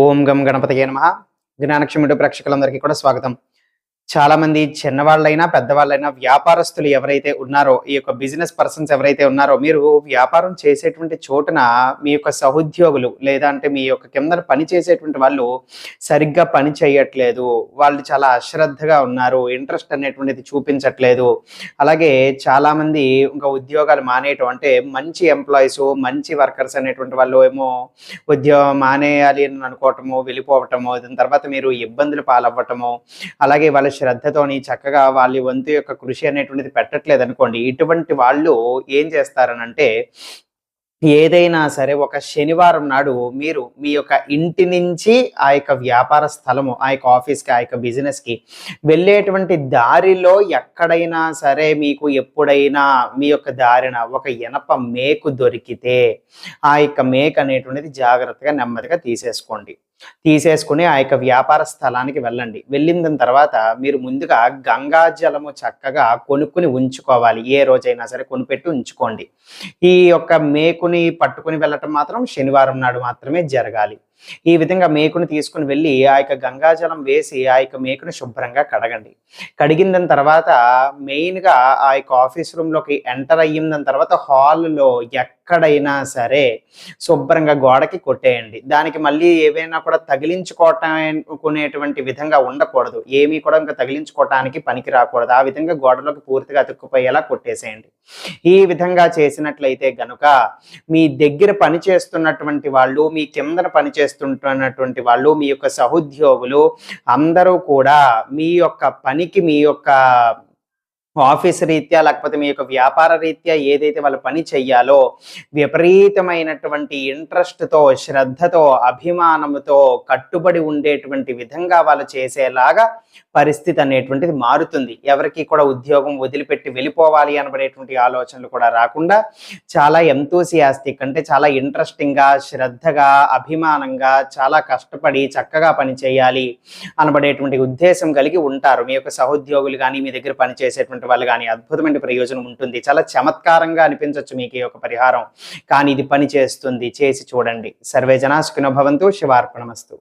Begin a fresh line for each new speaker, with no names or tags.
ఓం గం గణపతయే నమః. జ్ఞానక్షముడు ప్రేక్షకులందరికీ కూడా స్వాగతం. చాలా మంది చిన్నవాళ్ళైనా పెద్దవాళ్ళైనా వ్యాపారస్తులు ఎవరైతే ఉన్నారో, ఈ యొక్క బిజినెస్ పర్సన్స్ ఎవరైతే ఉన్నారో, మీరు వ్యాపారం చేసేటువంటి చోటున మీ యొక్క సహోద్యోగులు లేదా అంటే మీ యొక్క కింద పని చేసేటువంటి వాళ్ళు సరిగ్గా పని చేయట్లేదు, వాళ్ళు చాలా అశ్రద్ధగా ఉన్నారు, ఇంట్రెస్ట్ అనేటువంటిది చూపించట్లేదు. అలాగే చాలామంది ఇంకా ఉద్యోగాలు మానేయటం, అంటే మంచి ఎంప్లాయీస్ మంచి వర్కర్స్ అనేటువంటి వాళ్ళు ఏమో ఉద్యోగం మానేయాలి అని అనుకోవటము, వెళ్ళిపోవటము, దాని తర్వాత మీరు ఇబ్బందులు పాలవ్వటము, అలాగే వాళ్ళ శ్రద్ధతోని చక్కగా వాళ్ళ వంతు యొక్క కృషి అనేటువంటిది పెట్టట్లేదు అనుకోండి. ఇటువంటి వాళ్ళు ఏం చేస్తారనంటే, ఏదైనా సరే ఒక శనివారం నాడు మీరు మీ యొక్క ఇంటి నుంచి ఆ యొక్క వ్యాపార స్థలము, ఆ యొక్క ఆఫీస్‌కి, ఆ యొక్క బిజినెస్‌కి వెళ్ళేటువంటి దారిలో ఎక్కడైనా సరే మీకు ఎప్పుడైనా మీ యొక్క దారిన ఒక ఇనప మేకు దొరికితే, ఆ యొక్క మేకు అనేటువంటిది జాగ్రత్తగా నెమ్మదిగా తీసేసుకొని ఆ యొక్క వ్యాపార స్థలానికి వెళ్ళండి. వెళ్ళిన దాని తర్వాత మీరు ముందుగా గంగా జలము చక్కగా కొనుక్కొని ఉంచుకోవాలి. ఏ రోజైనా సరే కొనిపెట్టి ఉంచుకోండి. ఈ యొక్క మేకుని పట్టుకొని వెళ్ళటం మాత్రం శనివారం నాడు మాత్రమే జరగాలి. ఈ విధంగా మేకుని తీసుకొని వెళ్ళి ఆ యొక్క గంగాజలం వేసి ఆ యొక్క మేకుని శుభ్రంగా కడగండి. కడిగిన దాని తర్వాత మెయిన్‌గా ఆ యొక్క ఆఫీస్ రూమ్‌లోకి ఎంటర్ అయ్యిన దాని తర్వాత హాల్‌లో ఎక్కడైనా సరే శుభ్రంగా గోడకి కొట్టేయండి. దానికి మళ్ళీ ఏవైనా కూడా తగిలించుకోవటానుకునేటువంటి విధంగా ఉండకూడదు. ఏమీ కూడా ఇంకా తగిలించుకోవటానికి పనికి రాకూడదు. ఆ విధంగా గోడలోకి పూర్తిగా అతుక్కుపోయేలా కొట్టేసేయండి. ఈ విధంగా చేసినట్లయితే గనుక మీ దగ్గర పని చేస్తున్నటువంటి వాళ్ళు, మీ కిందన పని చేస్తున్నటువంటి వాళ్ళు, మీ యొక్క సహోద్యోగులు అందరూ కూడా మీ యొక్క పనికి, మీ యొక్క ఆఫీస్ రీత్యా లేకపోతే మీ యొక్క వ్యాపార రీత్యా ఏదైతే వాళ్ళు పని చెయ్యాలో విపరీతమైనటువంటి ఇంట్రెస్ట్‌తో, శ్రద్ధతో, అభిమానముతో కట్టుబడి ఉండేటువంటి విధంగా వాళ్ళు చేసేలాగా పరిస్థితి అనేటువంటిది మారుతుంది. ఎవరికీ కూడా ఉద్యోగం వదిలిపెట్టి వెళ్ళిపోవాలి అనబడేటువంటి ఆలోచనలు కూడా రాకుండా చాలా ఎంతూసియాస్టిక్, అంటే చాలా ఇంట్రెస్టింగ్‌గా, శ్రద్ధగా, అభిమానంగా, చాలా కష్టపడి చక్కగా పని చేయాలి అనబడేటువంటి ఉద్దేశం కలిగి ఉంటారు. మీ యొక్క సహోద్యోగులు గానీ, మీ దగ్గర పనిచేసేటువంటి వాళ్ళు గానీ అద్భుతమైన ప్రయోజనం ఉంటుంది. చాలా చమత్కారంగా అనిపించొచ్చు మీకు ఈ యొక్క పరిహారం. కానీ ఇది పని చేస్తుంది. చేసి చూడండి. సర్వే జనా సుఖినో భవంతు. శివార్పణమస్తు.